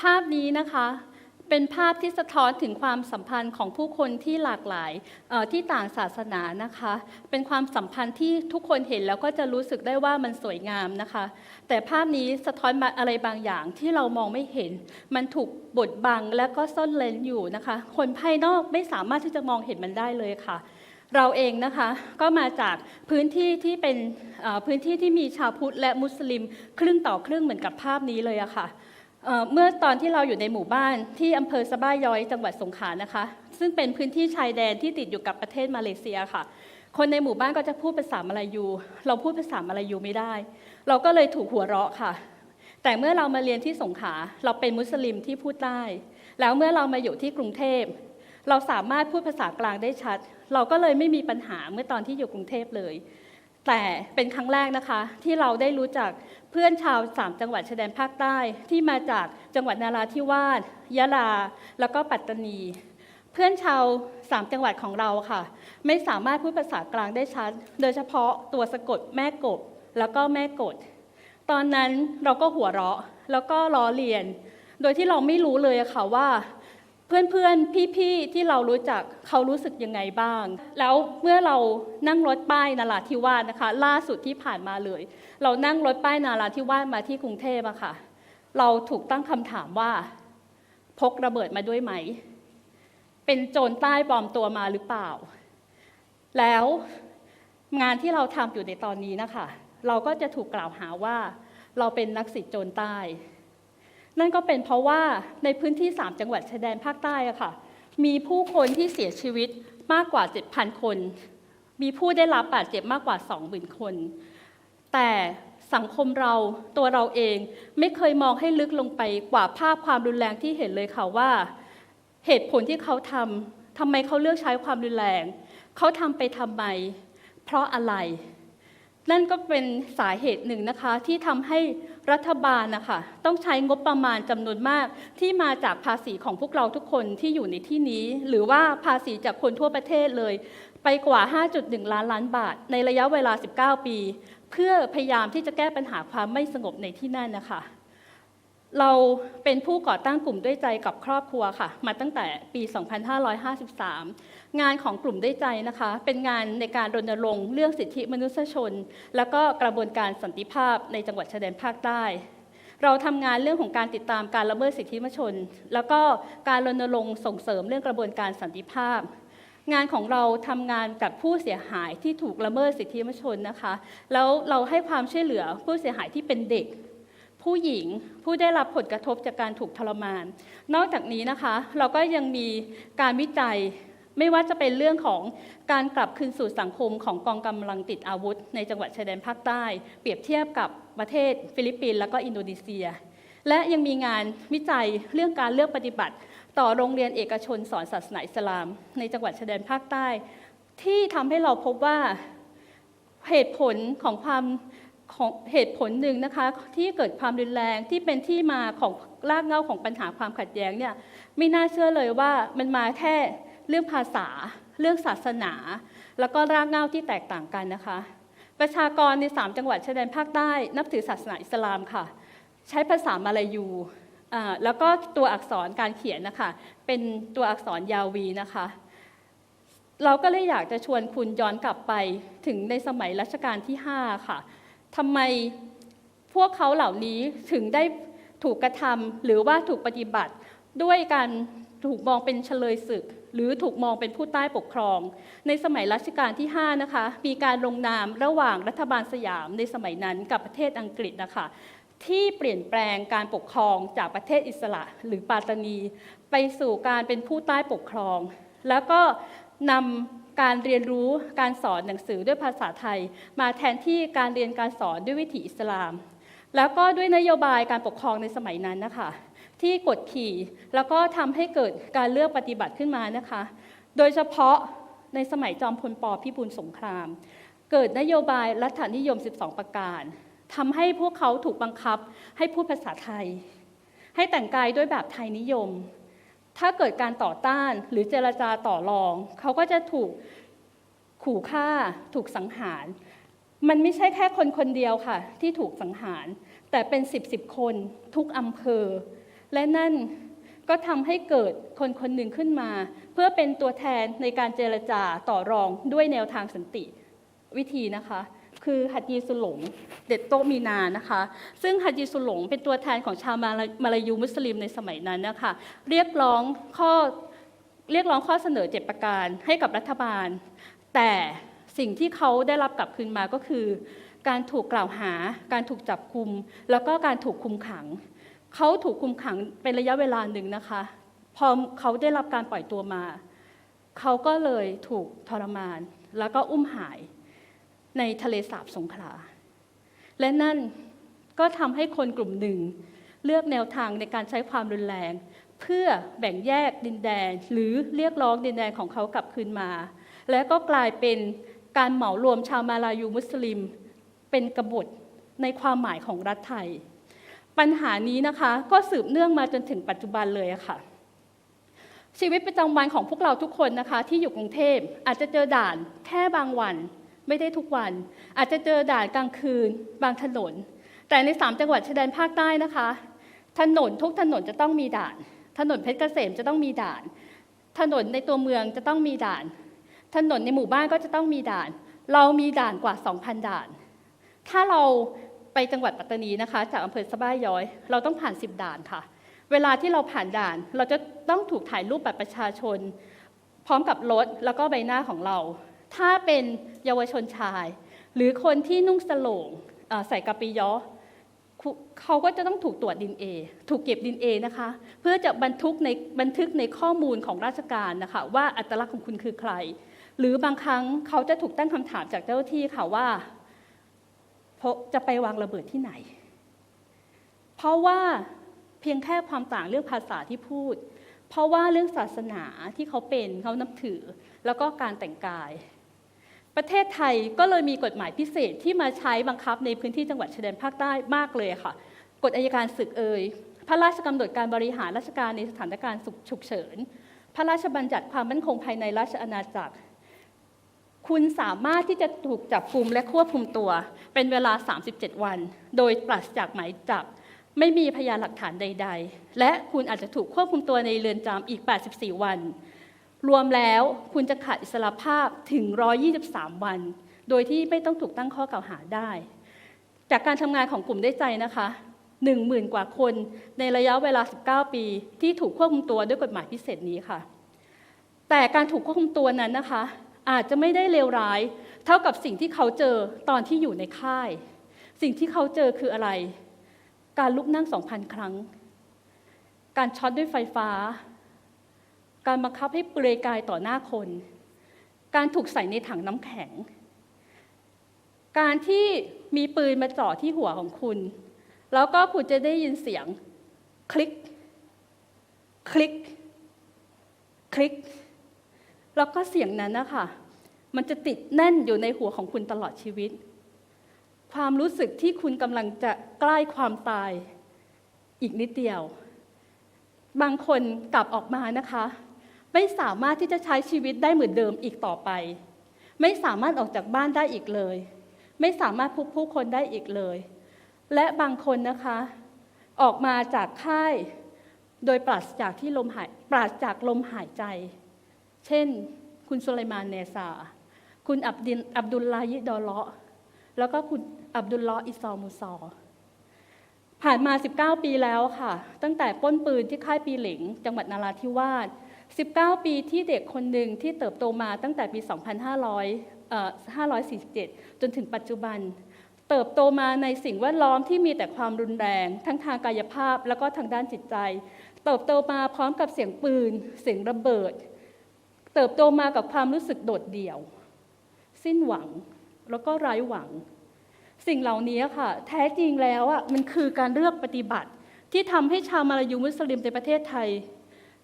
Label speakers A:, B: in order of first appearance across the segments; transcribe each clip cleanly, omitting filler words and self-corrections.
A: ภาพนี้นะคะเป็นภาพที่สะท้อนถึงความสัมพันธ์ของผู้คนที่หลากหลายที่ต่างศาสนานะคะเป็นความสัมพันธ์ที่ทุกคนเห็นแล้วก็จะรู้สึกได้ว่ามันสวยงามนะคะแต่ภาพนี้สะท้อนอะไรบางอย่างที่เรามองไม่เห็นมันถูกบดบังและก็ซ่อนเร้นอยู่นะคะคนภายนอกไม่สามารถที่จะมองเห็นมันได้เลยค่ะเราเองนะคะก็มาจากพื้นที่ที่เป็นพื้นที่ที่มีชาวพุทธและมุสลิมครึ่งต่อครึ่งเหมือนกับภาพนี้เลยอะค่ะเมื่อตอนที่เราอยู่ในหมู่บ้านที่อำเภอสะบ้าย้อยจังหวัดสงขลานะคะซึ่งเป็นพื้นที่ชายแดนที่ติดอยู่กับประเทศมาเลเซียค่ะคนในหมู่บ้านก็จะพูดภาษามลายูเราพูดภาษามลายูไม่ได้เราก็เลยถูกหัวเราะค่ะแต่เมื่อเรามาเรียนที่สงขลาเราเป็นมุสลิมที่พูดได้แล้วเมื่อเรามาอยู่ที่กรุงเทพเราสามารถพูดภาษากลางได้ชัดเราก็เลยไม่มีปัญหาเมื่อตอนที่อยู่กรุงเทพเลยแต่เป็นครั้งแรกนะคะที่เราได้รู้จักเพื่อนชาว3จังหวัดชายแดนภาคใต้ที่มาจากจังหวัดนราธิวาสยะลาแล้วก็ปัตตานีเพื่อนชาว3จังหวัดของเราค่ะไม่สามารถพูดภาษากลางได้ชัดโดยเฉพาะตัวสะกดแม่กบแล้วก็แม่กดตอนนั้นเราก็หัวเราะแล้วก็ล้อเลียนโดยที่เราไม่รู้เลยค่ะว่าเพื่อนๆพี่ๆที่เรารู้จักเขารู้สึกยังไงบ้างแล้วเมื่อเรานั่งรถป้ายนราธิวาสนะคะล่าสุดที่ผ่านมาเลยเรานั่งรถป้ายนราธิวาสมาที่กรุงเทพอะค่ะเราถูกตั้งคำถามว่าพกระเบิดมาด้วยไหมเป็นโจรใต้ปลอมตัวมาหรือเปล่าแล้วงานที่เราทำอยู่ในตอนนี้นะคะเราก็จะถูกกล่าวหาว่าเราเป็นนักสิทธิโจรใต้นั่นก็เป็นเพราะว่าในพื้นที่3จังหวัดชายแดนภาคใต้อะค่ะมีผู้คนที่เสียชีวิตมากกว่า 7,000 คนมีผู้ได้รับบาดเจ็บมากกว่า 20,000 คนแต่สังคมเราตัวเราเองไม่เคยมองให้ลึกลงไปกว่าภาพความรุนแรงที่เห็นเลยค่ะว่าเหตุผลที่เขาทำไมเขาเลือกใช้ความรุนแรงเขาทำไปทำไมเพราะอะไรนั่นก็เป็นสาเหตุหนึ่งนะคะที่ทำให้รัฐบาลนะคะต้องใช้งบประมาณจำนวนมากที่มาจากภาษีของพวกเราทุกคนที่อยู่ในที่นี้หรือว่าภาษีจากคนทั่วประเทศเลยไปกว่า 5.1 ล้านบาทในระยะเวลา19 ปีเพื่อพยายามที่จะแก้ปัญหาความไม่สงบในที่นั่นนะคะเราเป็นผู้ก่อตั้งกลุ่มด้วยใจกับครอบครัวค่ะมาตั้งแต่ปี 2553 งานของกลุ่มด้วยใจนะคะเป็นงานในการรณรงค์เรื่องสิทธิมนุษยชนและก็กระบวนการสันติภาพในจังหวัดชายแดนภาคใต้เราทำงานเรื่องของการติดตามการละเมิดสิทธิมนุษยชนแล้วก็การรณรงค์ส่งเสริมเรื่องกระบวนการสันติภาพงานของเราทำงานกับผู้เสียหายที่ถูกละเมิดสิทธิมนุษยชนนะคะแล้วเราให้ความช่วยเหลือผู้เสียหายที่เป็นเด็กผู้หญิงผู้ได้รับผลกระทบจากการถูกทรมานนอกจากนี้นะคะเราก็ยังมีการวิจัยไม่ว่าจะเป็นเรื่องของการกลับคืนสู่สังคมของกองกำลังติดอาวุธในจังหวัดชายแดนภาคใต้เปรียบเทียบกับประเทศฟิลิปปินส์และก็อินโดนีเซียและยังมีงานวิจัยเรื่องการเลือกปฏิบัติต่อโรงเรียนเอกชนสอนศาสนาอิสลามในจังหวัดชายแดนภาคใต้ที่ทำให้เราพบว่าเหตุผลหนึ่งนะคะที่เกิดความรุนแรงที่เป็นที่มาของรากเหง้าของปัญหาความขัดแย้งเนี่ยไม่น่าเชื่อเลยว่ามันมาแค่เรื่องภาษาเรื่องศาสนาแล้วก็รากเหง้าที่แตกต่างกันนะคะประชากรใน3จังหวัดชายแดนภาคใต้นับถือศาสนาอิสลามค่ะใช้ภาษามลายูแล้วก็ตัวอักษรการเขียนนะคะเป็นตัวอักษรยาวีนะคะเราก็เลยอยากจะชวนคุณย้อนกลับไปถึงในสมัยรัชกาลที่5ค่ะทำไมพวกเขาเหล่านี้ถึงได้ถูกกระทำหรือว่าถูกปฏิบัติด้วยการถูกมองเป็นเฉลยศึกหรือถูกมองเป็นผู้ใต้ปกครองในสมัยรัชกาลที่5นะคะมีการลงนามระหว่างรัฐบาลสยามในสมัยนั้นกับประเทศอังกฤษนะคะที่เปลี่ยนแปลงการปกครองจากประเทศอิสระหรือปาตานีไปสู่การเป็นผู้ใต้ปกครองแล้วก็นำการเรียนรู้การสอนหนังสือด้วยภาษาไทยมาแทนที่การเรียนการสอนด้วยวิถีอิสลามแล้วก็ด้วยนโยบายการปกครองในสมัยนั้นนะคะที่กดขี่แล้วก็ทำให้เกิดการเลือกปฏิบัติขึ้นมานะคะโดยเฉพาะในสมัยจอมพลป.พิบูลสงครามเกิดนโยบายรัฐนิยม12ประการทำให้พวกเขาถูกบังคับให้พูดภาษาไทยให้แต่งกายด้วยแบบไทยนิยมถ้าเกิดการต่อต้านหรือเจรจาต่อรองเขาก็จะถูกขู่ฆ่าถูกสังหารมันไม่ใช่แค่คนคนเดียวค่ะที่ถูกสังหารแต่เป็น10คนทุกอำเภอ และนั่นก็ทำให้เกิดคนคนหนึ่งขึ้นมาเพื่อเป็นตัวแทนในการเจรจาต่อรองด้วยแนวทางสันติวิธีนะคะคือฮัจญีสุหลงเด็ดโตมีนานะคะซึ่งฮัจญีสุหลงเป็นตัวแทนของชาวมาลายูมุสลิมในสมัยนั้นนะคะเรียกร้องข้อเสนอ7ประการให้กับรัฐบาลแต่สิ่งที่เขาได้รับกลับคืนมาก็คือการถูกกล่าวหาการถูกจับกุมแล้วก็การถูกคุมขังเขาถูกคุมขังเป็นระยะเวลาหนึ่งนะคะพอเขาได้รับการปล่อยตัวมาเขาก็เลยถูกทรมานแล้วก็อุ้มหายในทะเลสาบสงขลาและนั่นก็ทำให้คนกลุ่มหนึ่งเลือกแนวทางในการใช้ความรุนแรงเพื่อแบ่งแยกดินแดนหรือเรียกร้องดินแดนของเขากลับคืนมาและก็กลายเป็นการเหมารวมชาวมาลายูมุสลิมเป็นกบฏในความหมายของรัฐไทยปัญหานี้นะคะก็สืบเนื่องมาจนถึงปัจจุบันเลยค่ะชีวิตประจำวันของพวกเราทุกคนนะคะที่อยู่กรุงเทพอาจจะเจอด่านแค่บางวันไม่ได้ทุกวันอาจจะเจอด่านกลางคืนบางถนนแต่ใน3จังหวัดชายแดนภาคใต้นะคะถนนทุกถนนจะต้องมีด่านถนนเพชรเกษมจะต้องมีด่านถนนในตัวเมืองจะต้องมีด่านถนนในหมู่บ้านก็จะต้องมีด่านเรามีด่านกว่า 2,000 ด่านถ้าเราไปจังหวัดปัตตานีนะคะจากอำเภอสะบ้าย้อยเราต้องผ่าน10ด่านค่ะเวลาที่เราผ่านด่านเราจะต้องถูกถ่ายรูปบัตรประชาชนพร้อมกับรถแล้วก็ใบหน้าของเราถ้าเป็นเยาวชนชายหรือคนที่นุ่งสโลงใส่กะปิย้อเขาก็จะต้องถูกตรวจดินเอถูกเก็บดินเอนะคะเพื่อจะบันทึกในข้อมูลของราชการนะคะว่าอัตลักษณ์ของคุณคือใครหรือบางครั้งเขาจะถูกตั้งคำถามจากเจ้าหน้าที่ค่ะว่าจะไปวางระเบิดที่ไหนเพราะว่าเพียงแค่ความต่างเรื่องภาษาที่พูดเพราะว่าเรื่องศาสนาที่เขานับถือแล้วก็การแต่งกายประเทศไทยก็เลยมีกฎหมายพิเศษที่มาใช้บังคับในพื้นที่จังหวัดชายแดนภาคใต้มากเลยค่ะกฎอัยการศึกพระราชกำหนดการบริหารราชการในสถานการณ์ฉุกเฉินพระราชบัญญัติความมั่นคงภายในราชอาณาจักรคุณสามารถที่จะถูกจับกุมและควบคุมตัวเป็นเวลา37วันโดยปราศจากหมายจับไม่มีพยานหลักฐานใดๆและคุณอาจจะถูกควบคุมตัวในเรือนจำอีก84วันรวมแล้วคุณจะขาดอิสรภาพถึง123วันโดยที่ไม่ต้องถูกตั้งข้อกล่าวหาได้จากการทำงานของกลุ่มได้ใจนะคะ 10,000 กว่าคนในระยะเวลา19ปีที่ถูกควบคุมตัวด้วยกฎหมายพิเศษนี้ค่ะแต่การถูกควบคุมตัวนั้นนะคะอาจจะไม่ได้เลวร้ายเท่ากับสิ่งที่เขาเจอตอนที่อยู่ในค่ายสิ่งที่เขาเจอคืออะไรการลุกนั่ง 2,000 ครั้งการช็อตด้วยไฟฟ้าการบังคับให้เปลือยกายต่อหน้าคนการถูกใส่ในถังน้ำแข็งการที่มีปืนมาจ่อที่หัวของคุณแล้วก็คุณจะได้ยินเสียงคลิกคลิกคลิกแล้วก็เสียงนั้นนะคะมันจะติดแน่นอยู่ในหัวของคุณตลอดชีวิตความรู้สึกที่คุณกำลังจะใกล้ความตายอีกนิดเดียวบางคนกลับออกมานะคะไม่สามารถที่จะใช้ชีวิตได้เหมือนเดิมอีกต่อไปไม่สามารถออกจากบ้านได้อีกเลยไม่สามารถพบผู้คนได้อีกเลยและบางคนนะคะออกมาจากค่ายโดยปราศจากลมหายใจเช่นคุณสุไลมานเนซาคุณอับดุลลาฮิดอเลาะแล้วก็คุณอับดุลเลาะอิซอมูซอผ่านมา19ปีแล้วค่ะตั้งแต่ปล้นปืนที่ค่ายปีเหล็งจังหวัดนราธิวาส19ปีที่เด็กคนหนึ่งที่เติบโตมาตั้งแต่ปี547จนถึงปัจจุบันเติบโตมาในสิ่งแวดล้อมที่มีแต่ความรุนแรงทั้งทางกายภาพแล้วก็ทางด้านจิตใจเติบโตมาพร้อมกับเสียงปืนเสียงระเบิดเติบโตมากับความรู้สึกโดดเดี่ยวสิ้นหวังแล้วก็ไร้หวังสิ่งเหล่านี้ค่ะแท้จริงแล้วมันคือการเลือกปฏิบัติที่ทำให้ชาวมาลายูมุสลิมในประเทศไทย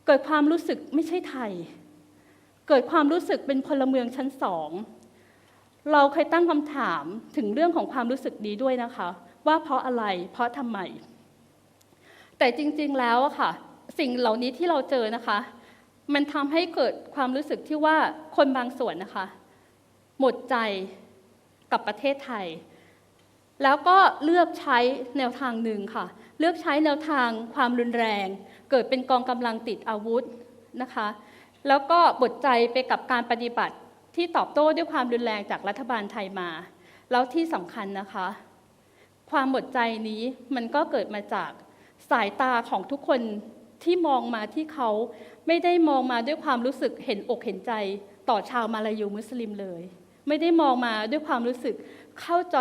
A: เกิดความรู้สึกไม่ใช่ไทยเกิดความรู้สึกเป็นพลเมืองชั้นสองเราเคยตั้งคำถามถึงเรื่องของความรู้สึกนี้ด้วยนะคะว่าเพราะอะไรเพราะทำไมแต่จริงๆแล้วค่ะสิ่งเหล่านี้ที่เราเจอนะคะมันทำให้เกิดความรู้สึกที่ว่าคนบางส่วนนะคะหมดใจกับประเทศไทยแล้วก็เลือกใช้แนวทางหนึ่งค่ะ เลือกใช้แนวทางความรุนแรงเกิดเป็นกองกำลังติดอาวุธนะคะแล้วก็บดใจไปกับการปฏิบัติที่ตอบโต้ด้วยความรุนแรงจากรัฐบาลไทยมาแล้วที่สำคัญนะคะความหมดใจนี้มันก็เกิดมาจากสายตาของทุกคนที่มองมาที่เขาไม่ได้มองมาด้วยความรู้สึกเห็นอกเห็นใจต่อชาวมาลายูมุสลิมเลยไม่ได้มองมาด้วยความรู้สึกเข้าใจ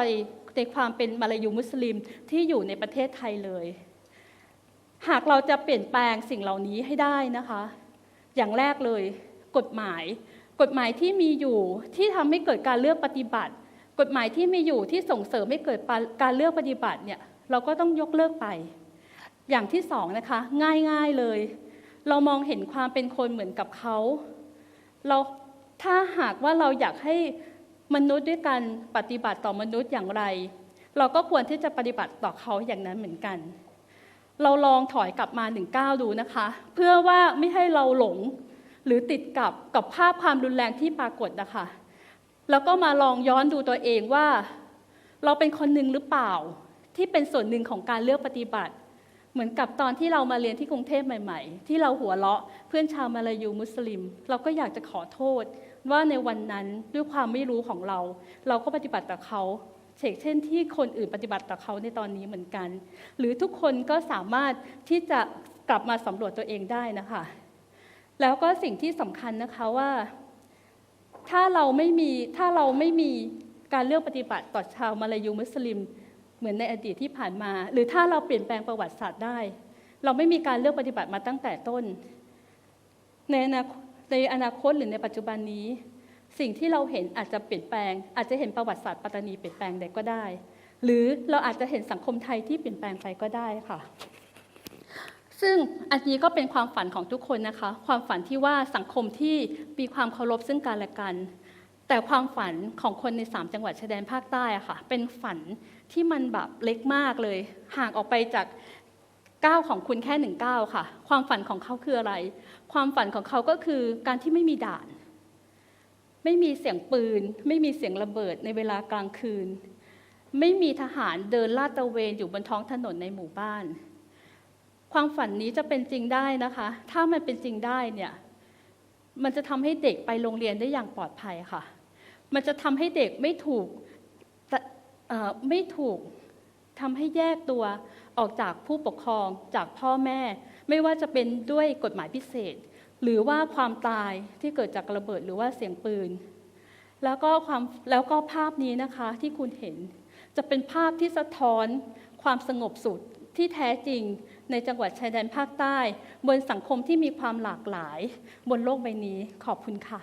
A: ในความเป็นมาลายูมุสลิมที่อยู่ในประเทศไทยเลยหากเราจะเปลี่ยนแปลงสิ่งเหล่านี้ให้ได้นะคะอย่างแรกเลยกฎหมายที่มีอยู่ที่ทำให้เกิดการเลือกปฏิบัติกฎหมายที่มีอยู่ที่ส่งเสริมให้เกิดการเลือกปฏิบัติเนี่ยเราก็ต้องยกเลิกไปอย่างที่สองนะคะง่ายๆเลยเรามองเห็นความเป็นคนเหมือนกับเขาถ้าหากว่าเราอยากให้มนุษย์ด้วยกันปฏิบัติต่อมนุษย์อย่างไรเราก็ควรที่จะปฏิบัติต่อเขาอย่างนั้นเหมือนกันเราลองถอยกลับมา19ดูนะคะเพื่อว่าไม่ให้เราหลงหรือติดกับภาพความรุนแรงที่ปรากฏนะคะแล้วก็มาลองย้อนดูตัวเองว่าเราเป็นคนหนึ่งหรือเปล่าที่เป็นส่วนหนึ่งของการเลือกปฏิบัติเหมือนกับตอนที่เรามาเรียนที่กรุงเทพใหม่ๆที่เราหัวเราะเพื่อนชาวมาลายูมุสลิมเราก็อยากจะขอโทษว่าในวันนั้นด้วยความไม่รู้ของเราก็ปฏิบัติต่อเขาเช่นที่คนอื่นปฏิบัติต่อเขาในตอนนี้เหมือนกันหรือทุกคนก็สามารถที่จะกลับมาสำรวจตัวเองได้นะคะแล้วก็สิ่งที่สำคัญนะคะว่าถ้าเราไม่มีการเลือกปฏิบัติต่อชาวมาลายูมุสลิมเหมือนในอดีตที่ผ่านมาหรือถ้าเราเปลี่ยนแปลงประวัติศาสตร์ได้เราไม่มีการเลือกปฏิบัติมาตั้งแต่ต้นในอนาคตหรือในปัจจุบันนี้สิ่งที่เราเห็นอาจจะเปลี่ยนแปลงอาจจะเห็นประวัติศาสตร์ปัตตานีเปลี่ยนแปลงได้ก็ได้หรือเราอาจจะเห็นสังคมไทยที่เปลี่ยนแปลงไปก็ได้ค่ะซึ่งอันนี้ก็เป็นความฝันของทุกคนนะคะความฝันที่ว่าสังคมที่มีความเคารพซึ่งกันและกันแต่ความฝันของคนใน3จังหวัดชายแดนภาคใต้อะค่ะเป็นฝันที่มันแบบเล็กมากเลยห่างออกไปจากก้าวของคุณแค่1ก้าวค่ะความฝันของเขาคืออะไรความฝันของเขาก็คือการที่ไม่มีด่านไม่มีเสียงปืนไม่มีเสียงระเบิดในเวลากลางคืนไม่มีทหารเดินลาดตระเวนอยู่บนท้องถนนในหมู่บ้านความฝันนี้จะเป็นจริงได้นะคะถ้ามันเป็นจริงได้เนี่ยมันจะทำให้เด็กไปโรงเรียนได้อย่างปลอดภัยค่ะมันจะทำให้เด็กไม่ถูกทำให้แยกตัวออกจากผู้ปกครองจากพ่อแม่ไม่ว่าจะเป็นด้วยกฎหมายพิเศษหรือว่าความตายที่เกิดจากระเบิดหรือว่าเสียงปืนแล้วก็ภาพนี้นะคะที่คุณเห็นจะเป็นภาพที่สะท้อนความสงบสุขที่แท้จริงในจังหวัดชายแดนภาคใต้บนสังคมที่มีความหลากหลายบนโลกใบนี้ขอบคุณค่ะ